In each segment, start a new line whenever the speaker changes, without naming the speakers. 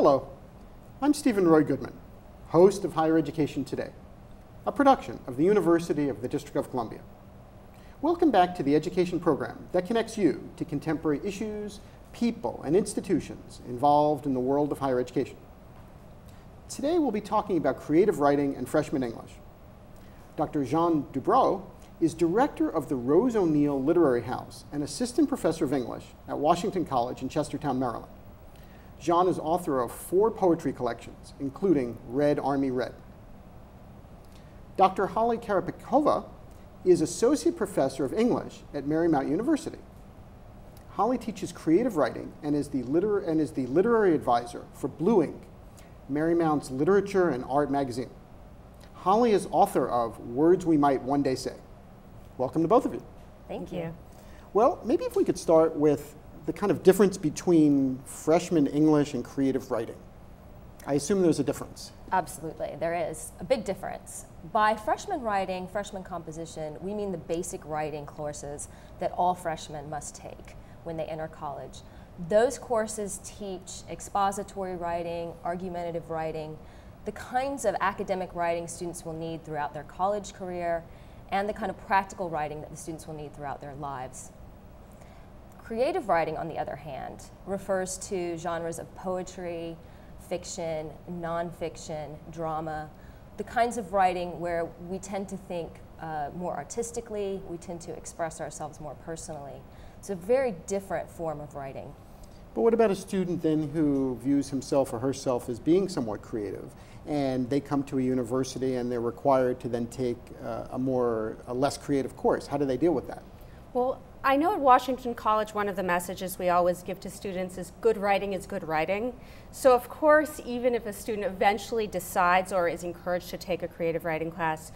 Hello, I'm Steven Roy Goodman, host of Higher Education Today, a production of the University of the District of Columbia. Welcome back to the education program that connects you to contemporary issues, people, and institutions involved in the world of higher education. Today we'll be talking about creative writing and freshman English. Dr. Jehanne Dubrow is director of the Rose O'Neill Literary House and assistant professor of English at Washington College in Chestertown, Maryland. Jehanne is author of 4 poetry collections, including Red Army Red. Dr. Holly Karapetkova is associate professor of English at Marymount University. Holly teaches creative writing and is the literary advisor for Blue Ink, Marymount's literature and art magazine. Holly is author of Words We Might One Day Say. Welcome to both of you.
Thank you.
Well, maybe if we could start with the kind of difference between freshman English and creative writing. I assume there's a difference.
Absolutely, there is a big difference. By freshman writing, freshman composition, we mean the basic writing courses that all freshmen must take when they enter college. Those courses teach expository writing, argumentative writing, the kinds of academic writing students will need throughout their college career, and the kind of practical writing that the students will need throughout their lives. Creative writing, on the other hand, refers to genres of poetry, fiction, nonfiction, drama, the kinds of writing where we tend to think more artistically, we tend to express ourselves more personally. It's a very different form of writing.
But what about a student then who views himself or herself as being somewhat creative, and they come to a university and they're required to then take a less creative course? How do they deal with that?
Well, I know at Washington College, one of the messages we always give to students is good writing is good writing. So of course, even if a student eventually decides or is encouraged to take a creative writing class,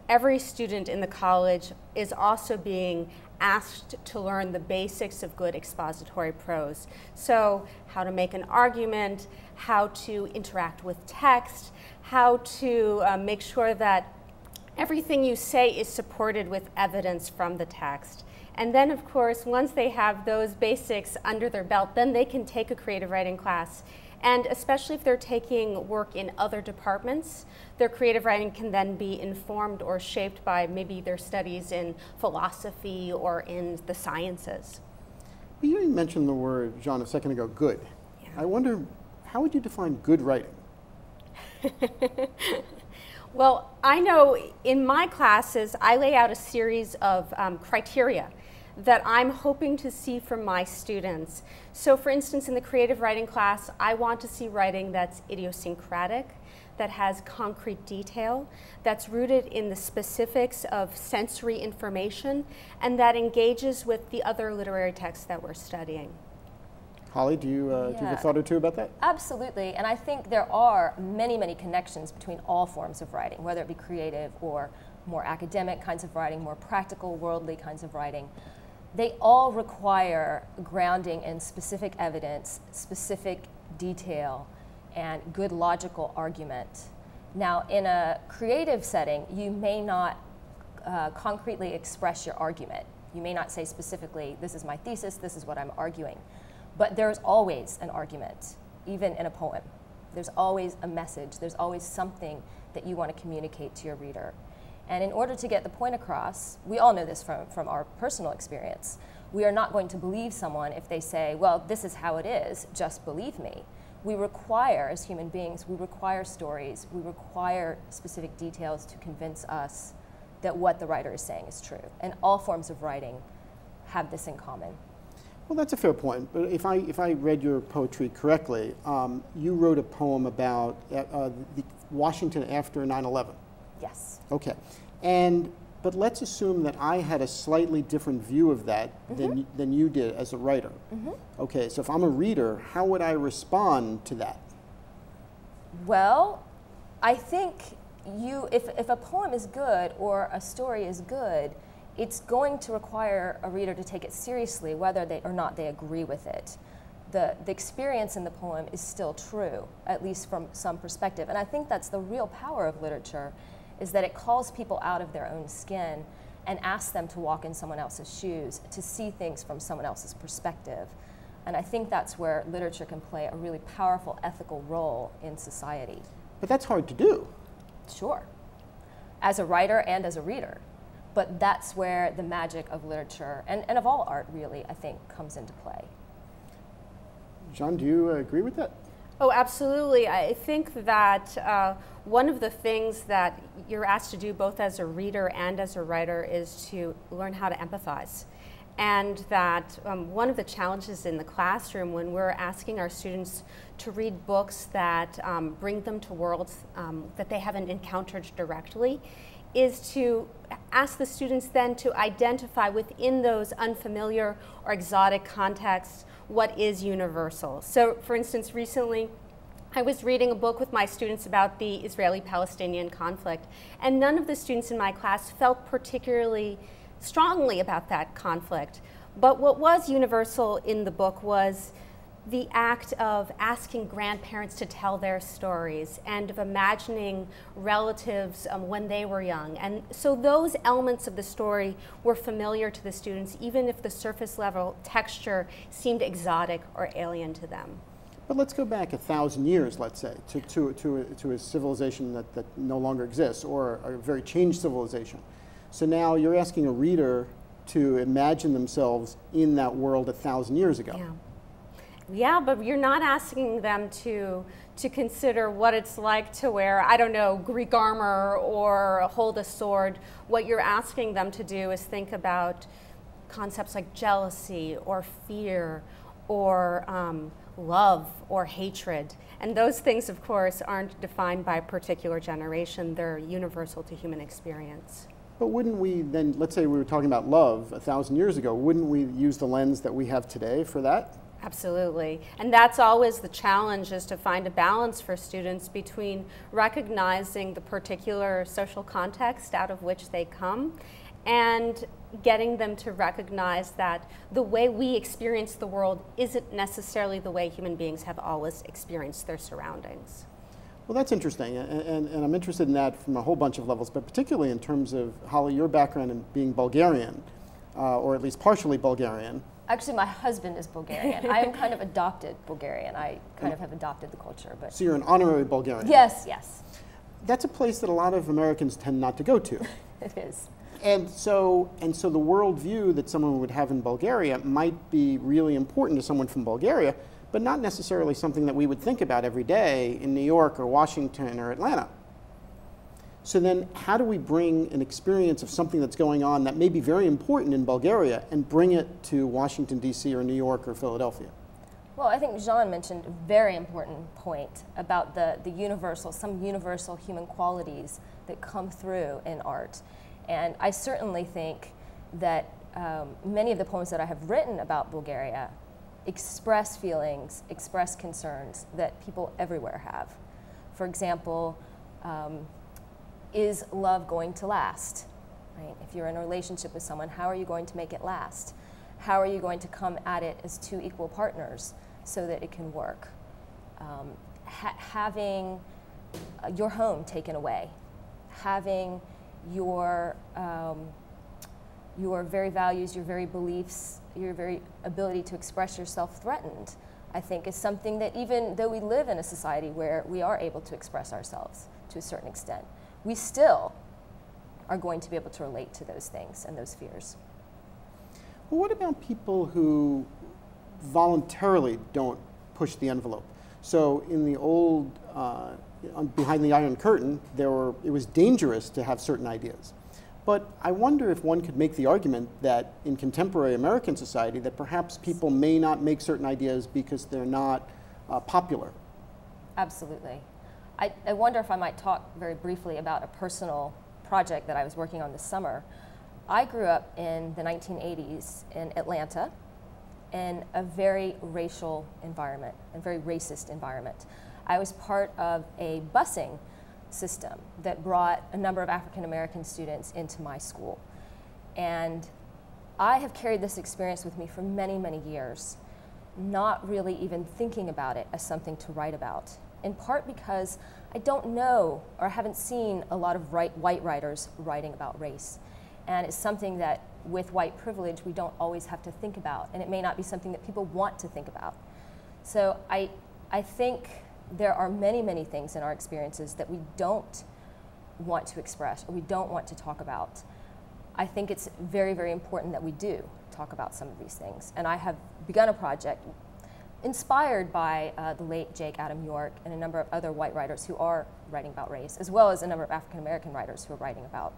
every student in the college is also being asked to learn the basics of good expository prose. So how to make an argument, how to interact with text, how to make sure that everything you say is supported with evidence from the text. And then, of course, once they have those basics under their belt, then they can take a creative writing class. And especially if they're taking work in other departments, their creative writing can then be informed or shaped by maybe their studies in philosophy or in the sciences.
Well, you mentioned the word, Jehanne, a second ago, good. Yeah. I wonder, how would you define good writing?
Well, I know in my classes, I lay out a series of criteria that I'm hoping to see from my students. So for instance, in the creative writing class, I want to see writing that's idiosyncratic, that has concrete detail, that's rooted in the specifics of sensory information, and that engages with the other literary texts that we're studying.
Holly, do you have a thought or two about that?
Absolutely, and I think there are many, many connections between all forms of writing, whether it be creative or more academic kinds of writing, more practical, worldly kinds of writing. They all require grounding in specific evidence, specific detail, and good logical argument. Now, in a creative setting, you may not concretely express your argument. You may not say specifically, this is my thesis, this is what I'm arguing. But there's always an argument, even in a poem. There's always a message. There's always something that you want to communicate to your reader. And in order to get the point across, we all know this from our personal experience, we are not going to believe someone if they say, well, this is how it is, just believe me. We require, as human beings, we require stories, we require specific details to convince us that what the writer is saying is true. And all forms of writing have this in common.
Well, that's a fair point. But if I read your poetry correctly, you wrote a poem about Washington after 9/11.
Yes.
Okay. But let's assume that I had a slightly different view of that than you did as a writer. Okay, so if I'm a reader, how would I respond to that?
Well, I think if a poem is good or a story is good, it's going to require a reader to take it seriously, whether or not they agree with it. The experience in the poem is still true, at least from some perspective. And I think that's the real power of literature, is that it calls people out of their own skin and asks them to walk in someone else's shoes, to see things from someone else's perspective. And I think that's where literature can play a really powerful ethical role in society.
But that's hard to do.
Sure, as a writer and as a reader. But that's where the magic of literature, and of all art really, I think, comes into play.
Jehanne, do you agree with that?
Oh, absolutely. I think that one of the things that you're asked to do both as a reader and as a writer is to learn how to empathize. And that one of the challenges in the classroom when we're asking our students to read books that bring them to worlds that they haven't encountered directly is to ask the students then to identify within those unfamiliar or exotic contexts what is universal. So for instance, recently I was reading a book with my students about the Israeli-Palestinian conflict, and none of the students in my class felt particularly strongly about that conflict. But what was universal in the book was the act of asking grandparents to tell their stories and of imagining relatives when they were young. And so those elements of the story were familiar to the students, even if the surface level texture seemed exotic or alien to them.
But let's go back 1,000 years, let's say, to a civilization that no longer exists, or a very changed civilization. So now you're asking a reader to imagine themselves in that world 1,000 years ago.
Yeah. Yeah, but you're not asking them to consider what it's like to wear, I don't know, Greek armor or hold a sword. What you're asking them to do is think about concepts like jealousy or fear or love or hatred. And those things, of course, aren't defined by a particular generation. They're universal to human experience.
But wouldn't we then, let's say we were talking about love 1,000 years ago, wouldn't we use the lens that we have today for that?
Absolutely. And that's always the challenge, is to find a balance for students between recognizing the particular social context out of which they come and getting them to recognize that the way we experience the world isn't necessarily the way human beings have always experienced their surroundings.
Well, that's interesting, and I'm interested in that from a whole bunch of levels, but particularly in terms of, Holly, your background in being Bulgarian, or at least partially Bulgarian.
Actually, my husband is Bulgarian. I am kind of adopted Bulgarian. I kind of have adopted the culture. But
so you're an honorary Bulgarian?
Yes, yes.
That's a place that a lot of Americans tend not to go to.
It is.
And so the worldview that someone would have in Bulgaria might be really important to someone from Bulgaria, but not necessarily something that we would think about every day in New York or Washington or Atlanta. So then how do we bring an experience of something that's going on that may be very important in Bulgaria and bring it to Washington, D.C. or New York or Philadelphia?
Well, I think Jehanne mentioned a very important point about some universal human qualities that come through in art. And I certainly think that many of the poems that I have written about Bulgaria express feelings, express concerns that people everywhere have. For example, is love going to last? Right? If you're in a relationship with someone, how are you going to make it last? How are you going to come at it as two equal partners so that it can work? Having your home taken away, having your very values, your very beliefs, your very ability to express yourself threatened, I think is something that, even though we live in a society where we are able to express ourselves to a certain extent, we still are going to be able to relate to those things and those fears.
Well, what about people who voluntarily don't push the envelope? So in the old, behind the Iron Curtain, it was dangerous to have certain ideas. But I wonder if one could make the argument that in contemporary American society that perhaps people may not make certain ideas because they're not popular.
Absolutely. I wonder if I might talk very briefly about a personal project that I was working on this summer. I grew up in the 1980s in Atlanta in a very racial environment, a very racist environment. I was part of a busing system that brought a number of African American students into my school. And I have carried this experience with me for many, many years, not really even thinking about it as something to write about, in part because I don't know or haven't seen a lot of white writers writing about race. And it's something that with white privilege we don't always have to think about, and it may not be something that people want to think about. So I think there are many, many things in our experiences that we don't want to express or we don't want to talk about. I think it's very, very important that we do talk about some of these things. And I have begun a project inspired by the late Jake Adam York and a number of other white writers who are writing about race, as well as a number of African American writers who are writing about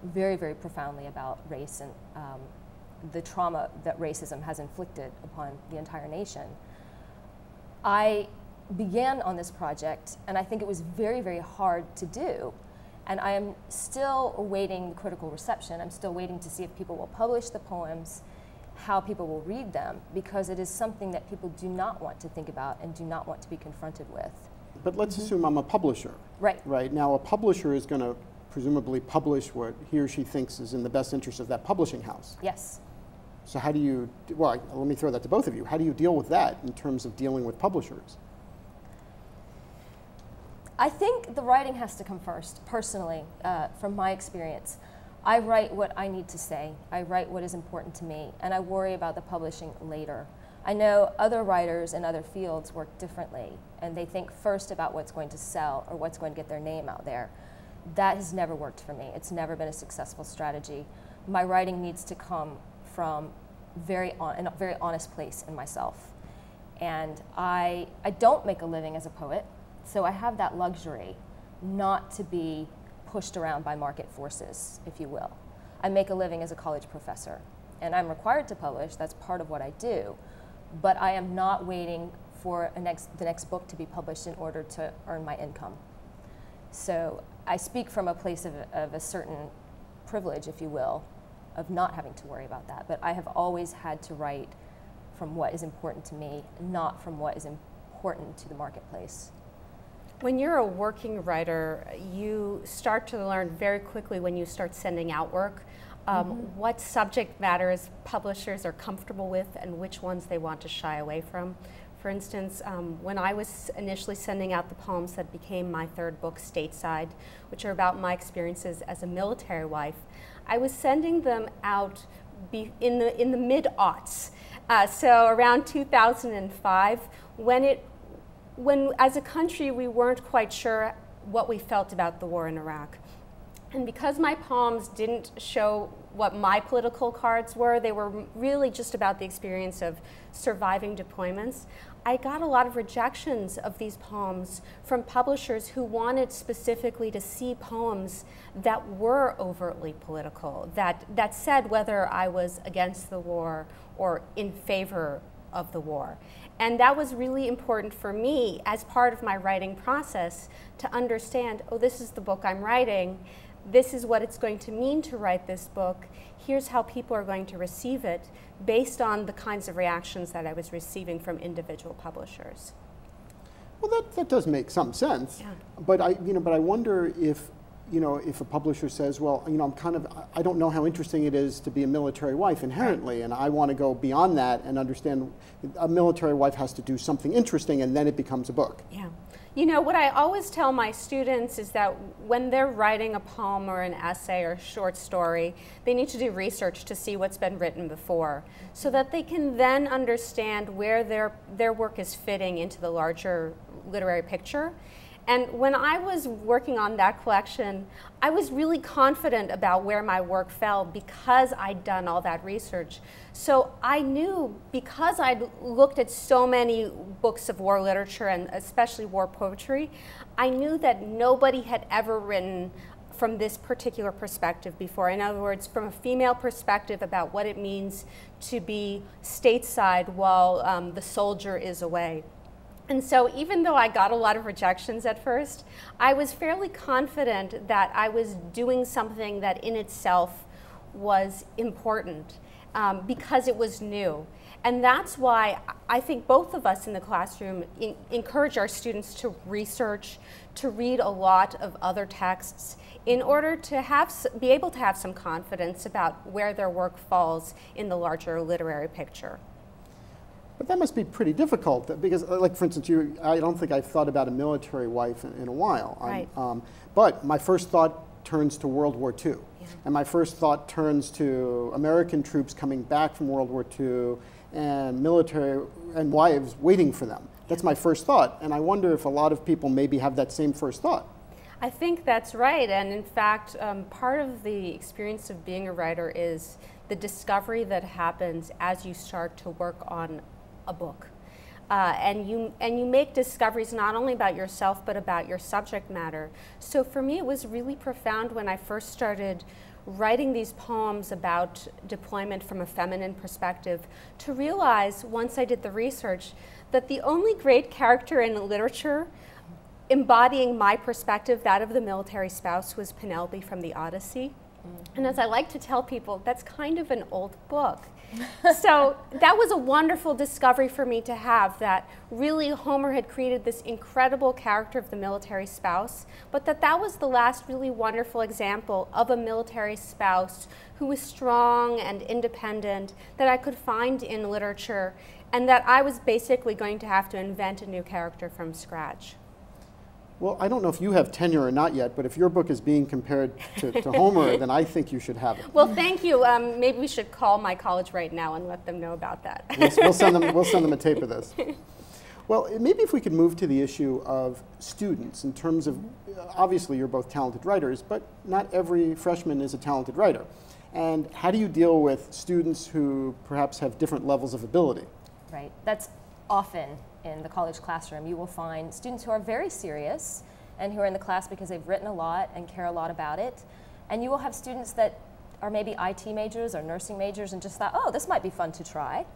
very, very profoundly about race and the trauma that racism has inflicted upon the entire nation. I began on this project, and I think it was very, very hard to do. And I am still awaiting critical reception. I'm still waiting to see if people will publish the poems, how people will read them, because it is something that people do not want to think about and do not want to be confronted with.
But let's assume I'm a publisher.
Right.
Right. Now, a publisher is going to presumably publish what he or she thinks is in the best interest of that publishing house.
Yes.
So how do you, well, let me throw that to both of you. How do you deal with that in terms of dealing with publishers?
I think the writing has to come first, personally, from my experience. I write what I need to say. I write what is important to me, and I worry about the publishing later. I know other writers in other fields work differently, and they think first about what's going to sell or what's going to get their name out there. That has never worked for me. It's never been a successful strategy. My writing needs to come from a very honest place in myself. And I don't make a living as a poet, so I have that luxury not to be pushed around by market forces, if you will. I make a living as a college professor, and I'm required to publish. That's part of what I do. But I am not waiting for the next book to be published in order to earn my income. So I speak from a place of a certain privilege, if you will, of not having to worry about that. But I have always had to write from what is important to me, not from what is important to the marketplace.
When you're a working writer, you start to learn very quickly when you start sending out work what subject matters publishers are comfortable with and which ones they want to shy away from. For instance, when I was initially sending out the poems that became my third book, Stateside, which are about my experiences as a military wife, I was sending them out in the mid-aughts, so around 2005, when as a country we weren't quite sure what we felt about the war in Iraq. And because my poems didn't show what my political cards were, they were really just about the experience of surviving deployments, I got a lot of rejections of these poems from publishers who wanted specifically to see poems that were overtly political, that said whether I was against the war or in favor of the war. And that was really important for me as part of my writing process to understand, oh, this is the book I'm writing. This is what it's going to mean to write this book. Here's how people are going to receive it based on the kinds of reactions that I was receiving from individual publishers.
Well, that does make some sense.
Yeah.
But I wonder if, if a publisher says, well, I don't know how interesting it is to be a military wife inherently, and I want to go beyond that and understand a military wife has to do something interesting, and then it becomes a book.
Yeah. What I always tell my students is that when they're writing a poem or an essay or a short story, they need to do research to see what's been written before, so that they can then understand where their work is fitting into the larger literary picture. And when I was working on that collection, I was really confident about where my work fell because I'd done all that research. So I knew, because I'd looked at so many books of war literature and especially war poetry, I knew that nobody had ever written from this particular perspective before. In other words, from a female perspective about what it means to be stateside while the soldier is away. And so even though I got a lot of rejections at first, I was fairly confident that I was doing something that in itself was important because it was new. And that's why I think both of us in the classroom encourage our students to research, to read a lot of other texts in order to be able to have some confidence about where their work falls in the larger literary picture.
But that must be pretty difficult because, like, for instance, I don't think I've thought about a military wife in a while.
Right.
But my first thought turns to World War II. Yeah. And my first thought turns to American troops coming back from World War II and military and wives waiting for them. That's my first thought. And I wonder if a lot of people maybe have that same first thought.
I think that's right. And in fact, part of the experience of being a writer is the discovery that happens as you start to work on a book. And you make discoveries not only about yourself, but about your subject matter. So for me, it was really profound when I first started writing these poems about deployment from a feminine perspective, to realize, once I did the research, that the only great character in literature embodying my perspective, that of the military spouse, was Penelope from the Odyssey. Mm-hmm. And as I like to tell people, that's kind of an old book. So that was a wonderful discovery for me to have, that really Homer had created this incredible character of the military spouse, but that was the last really wonderful example of a military spouse who was strong and independent that I could find in literature, and that I was basically going to have to invent a new character from scratch.
Well, I don't know if you have tenure or not yet, but if your book is being compared to Homer, then I think you should have it.
Well, thank you. Maybe we should call my college right now and let them know about that.
We'll send them a tape of this. Well, maybe if we could move to the issue of students in terms of, obviously you're both talented writers, but not every freshman is a talented writer. And how do you deal with students who perhaps have different levels of ability?
Right. That's often in the college classroom. You will find students who are very serious and who are in the class because they've written a lot and care a lot about it. And you will have students that are maybe IT majors or nursing majors and just thought, oh, this might be fun to try.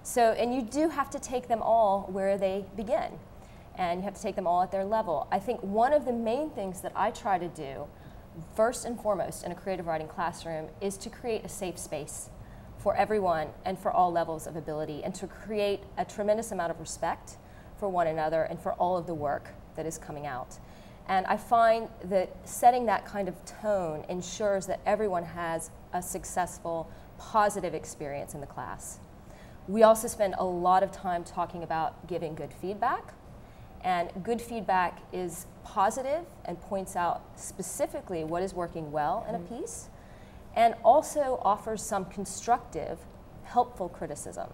So, and you do have to take them all where they begin. And you have to take them all at their level. I think one of the main things that I try to do, first and foremost in a creative writing classroom, is to create a safe space for everyone and for all levels of ability, and to create a tremendous amount of respect for one another and for all of the work that is coming out. And I find that setting that kind of tone ensures that everyone has a successful, positive experience in the class. We also spend a lot of time talking about giving good feedback, and good feedback is positive and points out specifically what is working well in a piece, and also offers some constructive, helpful criticism.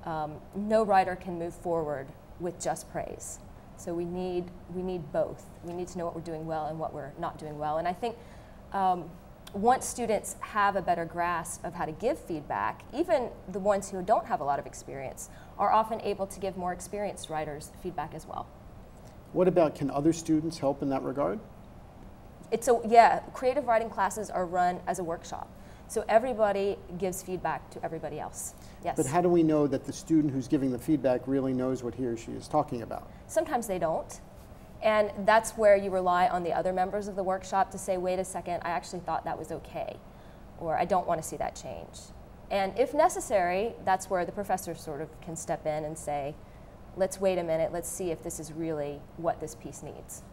No writer can move forward with just praise. So we need both. We need to know what we're doing well and what we're not doing well. And I think once students have a better grasp of how to give feedback, even the ones who don't have a lot of experience are often able to give more experienced writers feedback as well.
What about, can other students help in that regard?
Yeah, creative writing classes are run as a workshop. So everybody gives feedback to everybody else. Yes.
But how do we know that the student who's giving the feedback really knows what he or she is talking about?
Sometimes they don't. And that's where you rely on the other members of the workshop to say, wait a second, I actually thought that was okay. Or I don't want to see that change. And if necessary, that's where the professor sort of can step in and say, let's wait a minute, let's see if this is really what this piece needs.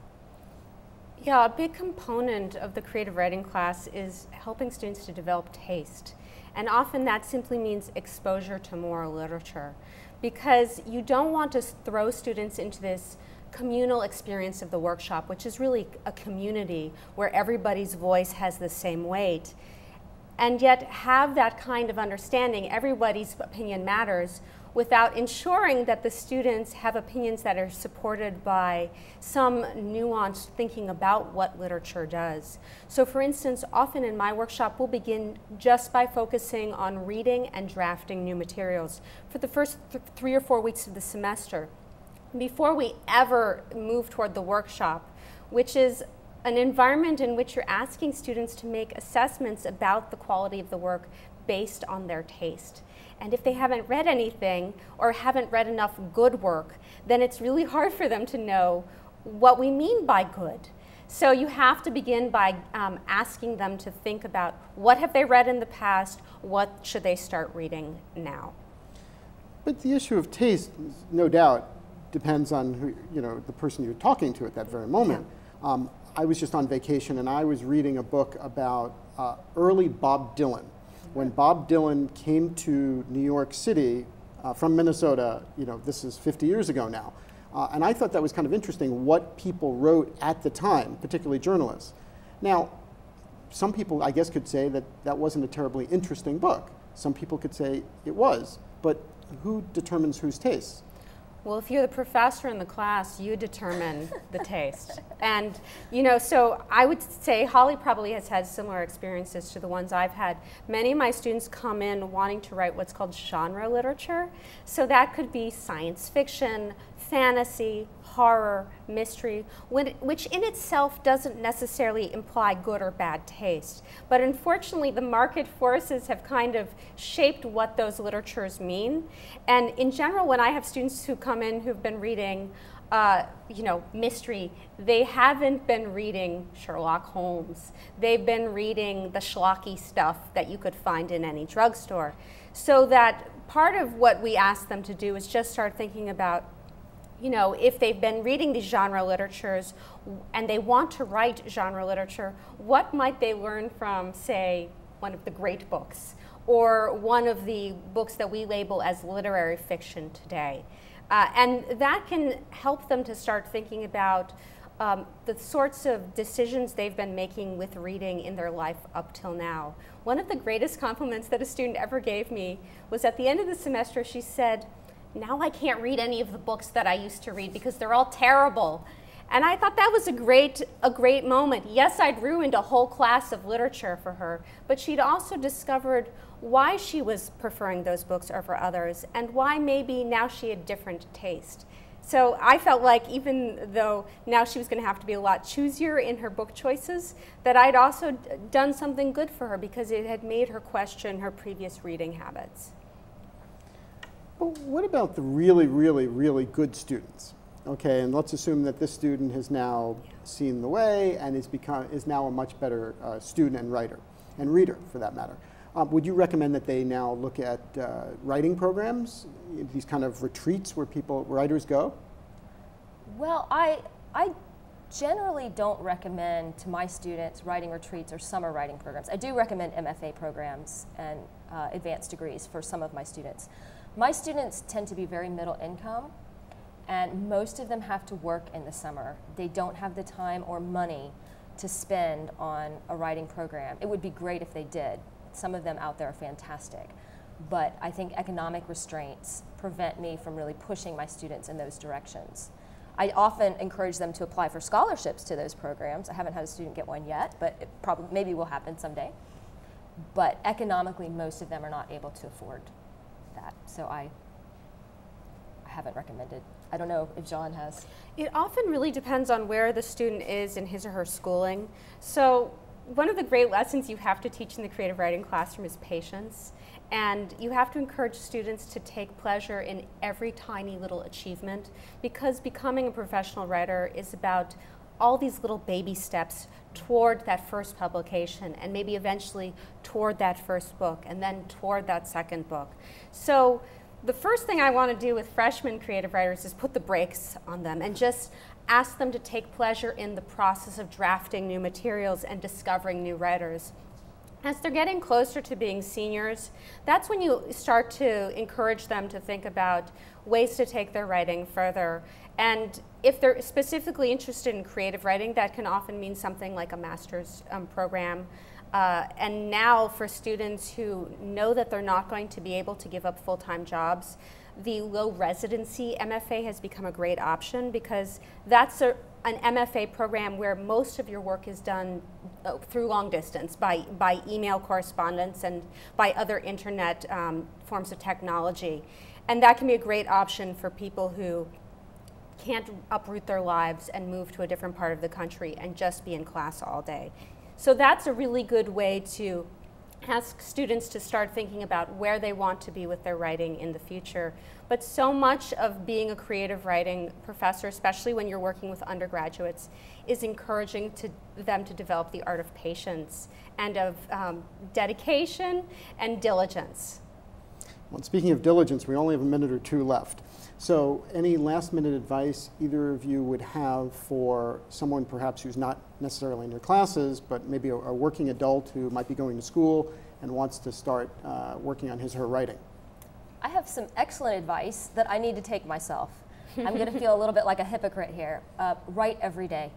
Yeah, a big component of the creative writing class is helping students to develop taste. And often that simply means exposure to more literature, because you don't want to throw students into this communal experience of the workshop, which is really a community where everybody's voice has the same weight, and yet have that kind of understanding, everybody's opinion matters, without ensuring that the students have opinions that are supported by some nuanced thinking about what literature does. So for instance, often in my workshop, we'll begin just by focusing on reading and drafting new materials for the first 3 or 4 weeks of the semester, before we ever move toward the workshop, which is an environment in which you're asking students to make assessments about the quality of the work based on their taste. And if they haven't read anything or haven't read enough good work, then it's really hard for them to know what we mean by good. So you have to begin by asking them to think about what have they read in the past, what should they start reading now.
But the issue of taste, no doubt, depends on who, the person you're talking to at that very moment. Yeah. I was just on vacation and I was reading a book about early Bob Dylan. When Bob Dylan came to New York City from Minnesota, this is 50 years ago now, and I thought that was kind of interesting what people wrote at the time, particularly journalists. Now, some people, I guess, could say that that wasn't a terribly interesting book. Some people could say it was. But who determines whose tastes?
Well, if you're the professor in the class, you determine the taste. And, you know, so I would say Holly probably has had similar experiences to the ones I've had. Many of my students come in wanting to write what's called genre literature. So that could be science fiction, fantasy, horror, mystery, which in itself doesn't necessarily imply good or bad taste. But unfortunately, the market forces have kind of shaped what those literatures mean. And in general, when I have students who come in who've been reading you know, mystery, they haven't been reading Sherlock Holmes. They've been reading the schlocky stuff that you could find in any drugstore. So that part of what we ask them to do is just start thinking about, you know, if they've been reading these genre literatures and they want to write genre literature, what might they learn from, say, one of the great books or one of the books that we label as literary fiction today? And that can help them to start thinking about the sorts of decisions they've been making with reading in their life up till now. One of the greatest compliments that a student ever gave me was at the end of the semester, she said, "Now I can't read any of the books that I used to read because they're all terrible." And I thought that was a great moment. Yes, I'd ruined a whole class of literature for her, but she'd also discovered why she was preferring those books over others and why maybe now she had different taste. So I felt like even though now she was going to have to be a lot choosier in her book choices, that I'd also done something good for her because it had made her question her previous reading habits.
Well, what about the really, really, really good students? Okay, and let's assume that this student has now seen the way and is now a much better student and writer, and reader for that matter. Would you recommend that they now look at writing programs, these kind of retreats where writers go?
Well, I generally don't recommend to my students writing retreats or summer writing programs. I do recommend MFA programs and advanced degrees for some of my students. My students tend to be very middle income, and most of them have to work in the summer. They don't have the time or money to spend on a writing program. It would be great if they did. Some of them out there are fantastic, but I think economic restraints prevent me from really pushing my students in those directions. I often encourage them to apply for scholarships to those programs. I haven't had a student get one yet, but it maybe will happen someday. But economically, most of them are not able to afford that, so I haven't recommended. I don't know if Jehanne has.
It often really depends on where the student is in his or her schooling. So one of the great lessons you have to teach in the creative writing classroom is patience. And you have to encourage students to take pleasure in every tiny little achievement, because becoming a professional writer is about all these little baby steps toward that first publication, and maybe eventually toward that first book, and then toward that second book. So the first thing I want to do with freshman creative writers is put the brakes on them and just ask them to take pleasure in the process of drafting new materials and discovering new writers. As they're getting closer to being seniors, that's when you start to encourage them to think about ways to take their writing further. And if they're specifically interested in creative writing, that can often mean something like a master's program. And now for students who know that they're not going to be able to give up full-time jobs, the Low-Residency MFA has become a great option, because that's an MFA program where most of your work is done through long distance by email correspondence and by other internet forms of technology. And that can be a great option for people who can't uproot their lives and move to a different part of the country and just be in class all day. So that's a really good way to ask students to start thinking about where they want to be with their writing in the future. But so much of being a creative writing professor, especially when you're working with undergraduates, is encouraging them to develop the art of patience and of dedication and diligence.
Well, speaking of diligence, we only have a minute or two left. So any last minute advice either of you would have for someone perhaps who's not necessarily in your classes, but maybe a working adult who might be going to school and wants to start working on his or her writing?
I have some excellent advice that I need to take myself. I'm going to feel a little bit like a hypocrite here. Write every day.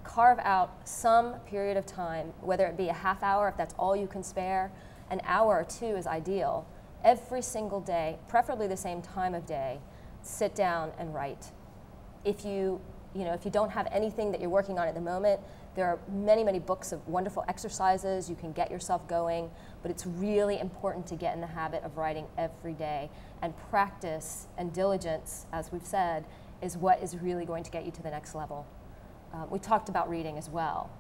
carve out some period of time, whether it be a half hour, if that's all you can spare, an hour or two is ideal. Every single day, preferably the same time of day, sit down and write. If you don't have anything that you're working on at the moment, there are many, many books of wonderful exercises. You can get yourself going, but it's really important to get in the habit of writing every day. And practice and diligence, as we've said, is what is really going to get you to the next level. We talked about reading as well.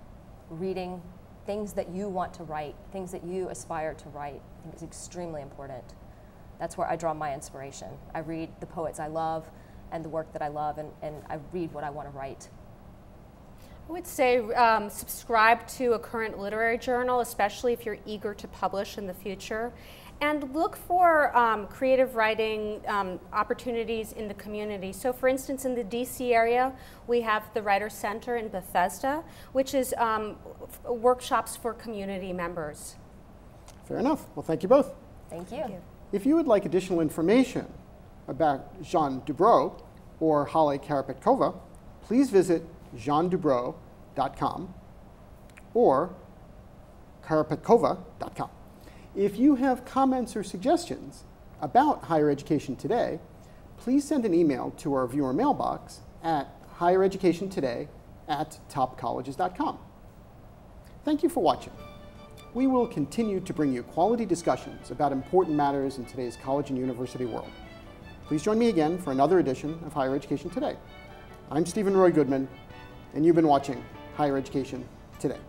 Reading things that you want to write, things that you aspire to write, I think is extremely important. That's where I draw my inspiration. I read the poets I love and the work that I love, and I read what I want to write.
I would say subscribe to a current literary journal, especially if you're eager to publish in the future. And look for creative writing opportunities in the community. So for instance, in the DC area, we have the Writers Center in Bethesda, which is workshops for community members.
Fair enough. Well, thank you both.
Thank you.
Thank you.
If you would like additional information about Jehanne Dubrow or Halle Karapetkova, please visit JehanneDubrow.com or Karapetkova.com. If you have comments or suggestions about higher education today, please send an email to our viewer mailbox at highereducationtoday@topcolleges.com. Thank you for watching. We will continue to bring you quality discussions about important matters in today's college and university world. Please join me again for another edition of Higher Education Today. I'm Steven Roy Goodman, and you've been watching Higher Education Today.